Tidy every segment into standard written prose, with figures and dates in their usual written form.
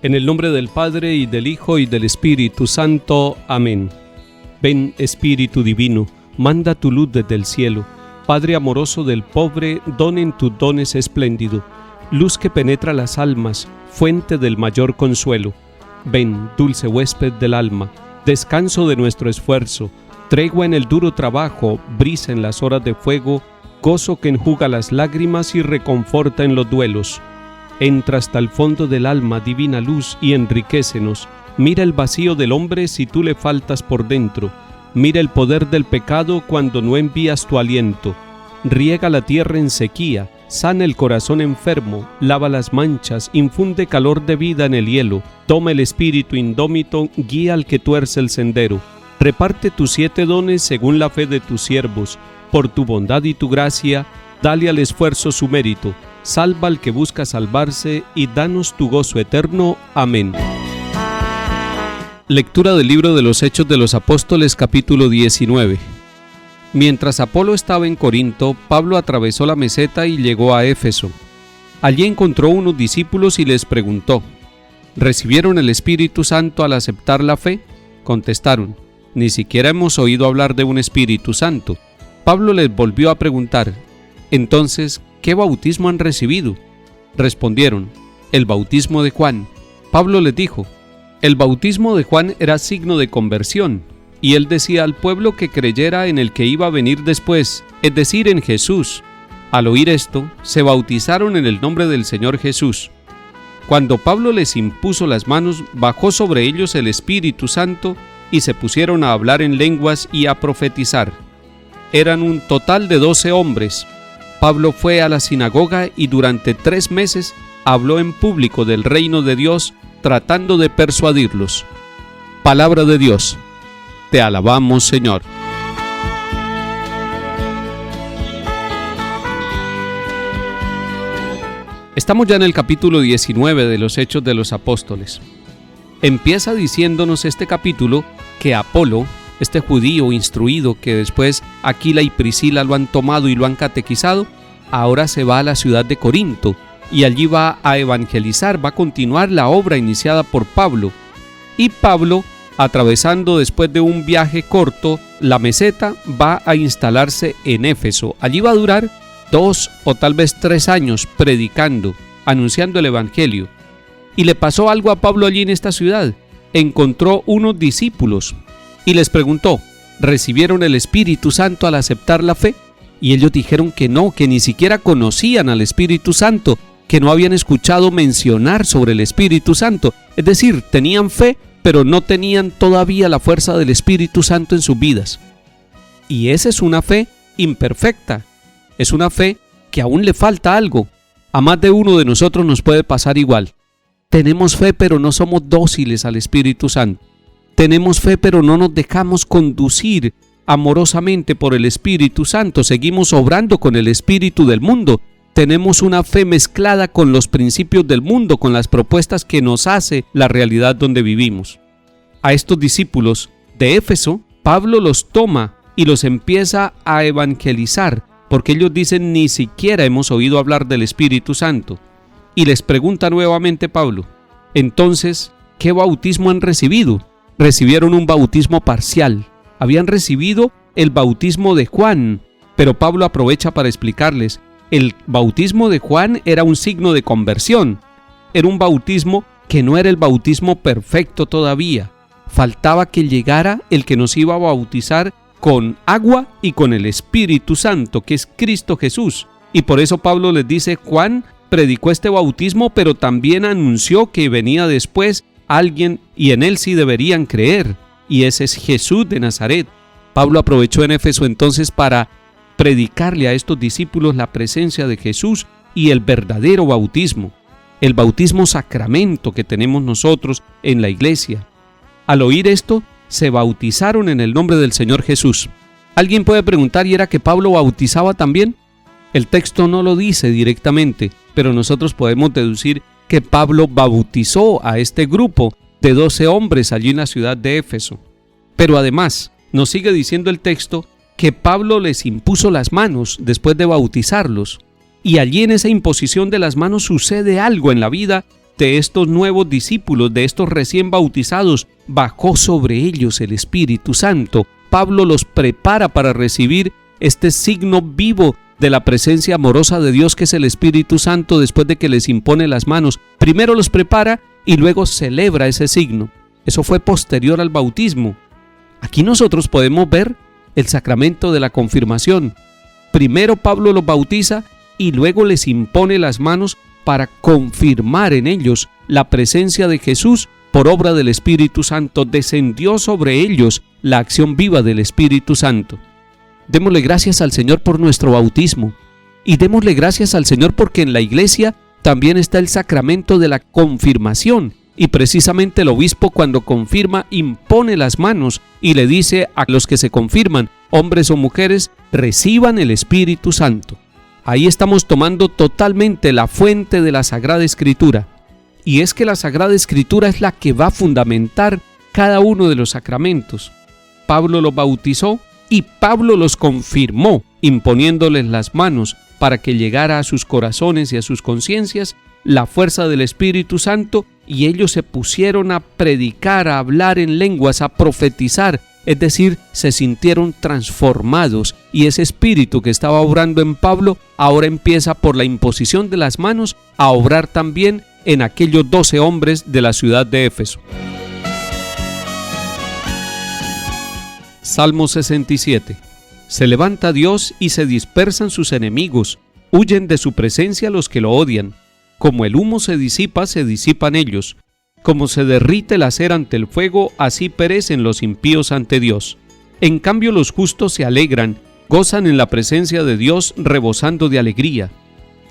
En el nombre del Padre, y del Hijo, y del Espíritu Santo. Amén. Ven, Espíritu Divino, manda tu luz desde el cielo. Padre amoroso del pobre, don en tus dones espléndido. Luz que penetra las almas, fuente del mayor consuelo. Ven, dulce huésped del alma, descanso de nuestro esfuerzo, tregua en el duro trabajo, brisa en las horas de fuego, gozo que enjuga las lágrimas y reconforta en los duelos. Entra hasta el fondo del alma, divina luz, y enriquécenos. Mira el vacío del hombre si tú le faltas por dentro. Mira el poder del pecado cuando no envías tu aliento. Riega la tierra en sequía, sana el corazón enfermo, lava las manchas, infunde calor de vida en el hielo. Toma el espíritu indómito, guía al que tuerce el sendero. Reparte tus 7 dones según la fe de tus siervos. Por tu bondad y tu gracia, dale al esfuerzo su mérito. Salva al que busca salvarse y danos tu gozo eterno. Amén. Lectura del libro de los Hechos de los Apóstoles, capítulo 19. Mientras Apolo estaba en Corinto, Pablo atravesó la meseta y llegó a Éfeso. Allí encontró unos discípulos y les preguntó: ¿recibieron el Espíritu Santo al aceptar la fe? Contestaron: ni siquiera hemos oído hablar de un Espíritu Santo. Pablo les volvió a preguntar: entonces, ¿qué bautismo han recibido? Respondieron: el bautismo de Juan. Pablo les dijo: el bautismo de Juan era signo de conversión, y él decía al pueblo que creyera en el que iba a venir después, es decir, en Jesús. Al oír esto, se bautizaron en el nombre del Señor Jesús. Cuando Pablo les impuso las manos, bajó sobre ellos el Espíritu Santo y se pusieron a hablar en lenguas y a profetizar. Eran un total de 12 hombres. Pablo fue a la sinagoga y durante 3 meses habló en público del reino de Dios, tratando de persuadirlos. Palabra de Dios. Te alabamos, Señor. Estamos ya en el capítulo 19 de los Hechos de los Apóstoles. Empieza diciéndonos este capítulo que Apolo, este judío instruido que después Aquila y Priscila lo han tomado y lo han catequizado, ahora se va a la ciudad de Corinto y allí va a evangelizar, va a continuar la obra iniciada por Pablo. Y Pablo, atravesando después de un viaje corto la meseta, va a instalarse en Éfeso. Allí va a durar 2 o tal vez 3 años predicando, anunciando el evangelio. Y le pasó algo a Pablo allí en esta ciudad. Encontró unos discípulos y les preguntó: ¿recibieron el Espíritu Santo al aceptar la fe? Y ellos dijeron que no, que ni siquiera conocían al Espíritu Santo, que no habían escuchado mencionar sobre el Espíritu Santo. Es decir, tenían fe, pero no tenían todavía la fuerza del Espíritu Santo en sus vidas. Y esa es una fe imperfecta. Es una fe que aún le falta algo. A más de uno de nosotros nos puede pasar igual. Tenemos fe, pero no somos dóciles al Espíritu Santo. Tenemos fe, pero no nos dejamos conducir amorosamente por el Espíritu Santo. Seguimos obrando con el espíritu del mundo. Tenemos una fe mezclada con los principios del mundo, con las propuestas que nos hace la realidad donde vivimos. A estos discípulos de Éfeso, Pablo los toma y los empieza a evangelizar, porque ellos dicen: ni siquiera hemos oído hablar del Espíritu Santo. Y les pregunta nuevamente Pablo: entonces, ¿qué bautismo han recibido? Recibieron un bautismo parcial. Habían recibido el bautismo de Juan, pero Pablo aprovecha para explicarles: el bautismo de Juan era un signo de conversión. Era un bautismo que no era el bautismo perfecto todavía. Faltaba que llegara el que nos iba a bautizar con agua y con el Espíritu Santo, que es Cristo Jesús. Y por eso Pablo les dice: Juan predicó este bautismo, pero también anunció que venía después alguien y en él sí deberían creer, y ese es Jesús de Nazaret. Pablo aprovechó en Éfeso entonces para predicarle a estos discípulos la presencia de Jesús y el verdadero bautismo, el bautismo sacramento que tenemos nosotros en la iglesia. Al oír esto, se bautizaron en el nombre del Señor Jesús. Alguien puede preguntar: ¿y era que Pablo bautizaba también? El texto no lo dice directamente, pero nosotros podemos deducir que Pablo bautizó a este grupo de 12 hombres allí en la ciudad de Éfeso. Pero además, nos sigue diciendo el texto que Pablo les impuso las manos después de bautizarlos. Y allí en esa imposición de las manos sucede algo en la vida de estos nuevos discípulos, de estos recién bautizados, bajó sobre ellos el Espíritu Santo. Pablo los prepara para recibir este signo vivo de la presencia amorosa de Dios, que es el Espíritu Santo, después de que les impone las manos. Primero los prepara y luego celebra ese signo. Eso fue posterior al bautismo. Aquí nosotros podemos ver el sacramento de la confirmación. Primero Pablo los bautiza y luego les impone las manos para confirmar en ellos la presencia de Jesús por obra del Espíritu Santo. Descendió sobre ellos la acción viva del Espíritu Santo. Démosle gracias al Señor por nuestro bautismo y démosle gracias al Señor porque en la iglesia también está el sacramento de la confirmación, y precisamente el obispo, cuando confirma, impone las manos y le dice a los que se confirman, hombres o mujeres, reciban el Espíritu Santo. Ahí estamos tomando totalmente la fuente de la Sagrada Escritura, y es que la Sagrada Escritura es la que va a fundamentar cada uno de los sacramentos. Pablo los bautizó y Pablo los confirmó, imponiéndoles las manos para que llegara a sus corazones y a sus conciencias la fuerza del Espíritu Santo, y ellos se pusieron a predicar, a hablar en lenguas, a profetizar, es decir, se sintieron transformados, y ese espíritu que estaba obrando en Pablo ahora empieza por la imposición de las manos a obrar también en aquellos 12 hombres de la ciudad de Éfeso. Salmo 67. Se levanta Dios y se dispersan sus enemigos, huyen de su presencia los que lo odian. Como el humo se disipan ellos. Como se derrite la cera ante el fuego, así perecen los impíos ante Dios. En cambio los justos se alegran, gozan en la presencia de Dios, rebosando de alegría.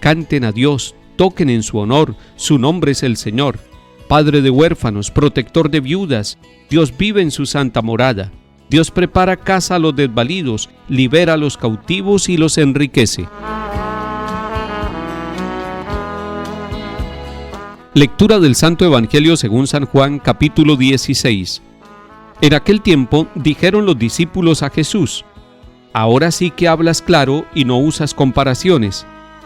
Canten a Dios, toquen en su honor, su nombre es el Señor. Padre de huérfanos, protector de viudas, Dios vive en su santa morada. Dios prepara casa a los desvalidos, libera a los cautivos y los enriquece. Lectura del Santo Evangelio según San Juan, capítulo 16. En aquel tiempo dijeron los discípulos a Jesús: ahora sí que hablas claro y no usas comparaciones.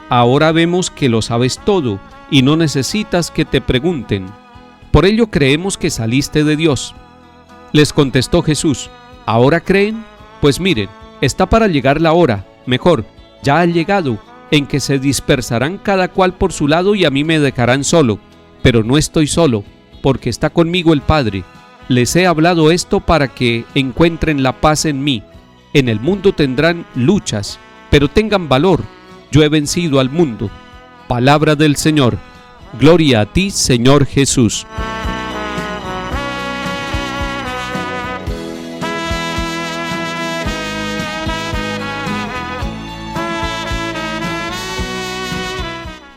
Ahora vemos que lo sabes todo y no necesitas que te pregunten. Por ello creemos que saliste de Dios. Les contestó Jesús: ¿ahora creen? Pues miren, está para llegar la hora, mejor, ya ha llegado, en que se dispersarán cada cual por su lado y a mí me dejarán solo. Pero no estoy solo, porque está conmigo el Padre. Les he hablado esto para que encuentren la paz en mí. En el mundo tendrán luchas, pero tengan valor. Yo he vencido al mundo. Palabra del Señor. Gloria a ti, Señor Jesús.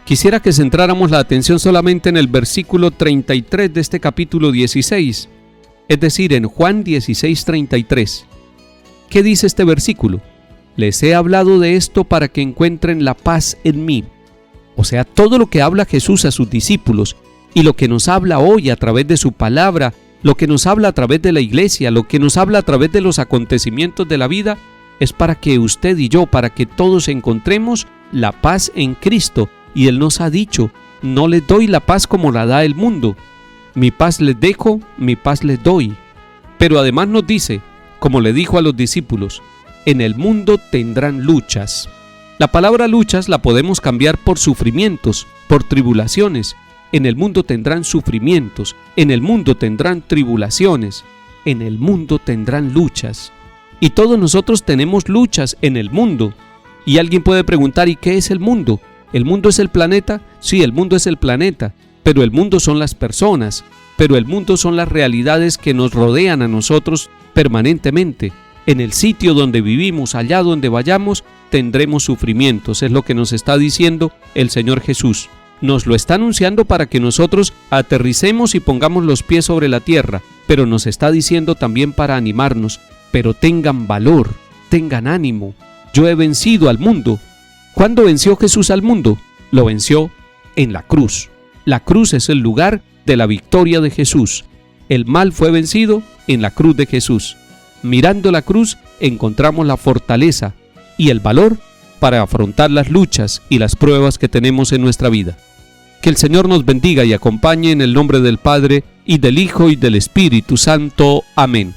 Quisiera que centráramos la atención solamente en el versículo 33 de este capítulo 16, es decir, en Juan 16:33. ¿Qué dice este versículo? Les he hablado de esto para que encuentren la paz en mí. O sea, todo lo que habla Jesús a sus discípulos y lo que nos habla hoy a través de su palabra, lo que nos habla a través de la iglesia, lo que nos habla a través de los acontecimientos de la vida, es para que usted y yo, para que todos encontremos la paz en Cristo. Y Él nos ha dicho: no les doy la paz como la da el mundo. Mi paz les dejo, mi paz les doy. Pero además nos dice, como le dijo a los discípulos: en el mundo tendrán luchas. La palabra luchas la podemos cambiar por sufrimientos, por tribulaciones. En el mundo tendrán sufrimientos, en el mundo tendrán tribulaciones, en el mundo tendrán luchas. Y todos nosotros tenemos luchas en el mundo. Y alguien puede preguntar: ¿y qué es el mundo? ¿El mundo es el planeta? Sí, el mundo es el planeta, pero el mundo son las personas, pero el mundo son las realidades que nos rodean a nosotros permanentemente. En el sitio donde vivimos, allá donde vayamos, tendremos sufrimientos, es lo que nos está diciendo el Señor Jesús. Nos lo está anunciando para que nosotros aterricemos y pongamos los pies sobre la tierra, pero nos está diciendo también para animarnos: pero tengan valor, tengan ánimo, yo he vencido al mundo. ¿Cuándo venció Jesús al mundo? Lo venció en la cruz. La cruz es el lugar de la victoria de Jesús. El mal fue vencido en la cruz de Jesús. Mirando la cruz encontramos la fortaleza y el valor para afrontar las luchas y las pruebas que tenemos en nuestra vida. Que el Señor nos bendiga y acompañe en el nombre del Padre, y del Hijo, y del Espíritu Santo. Amén.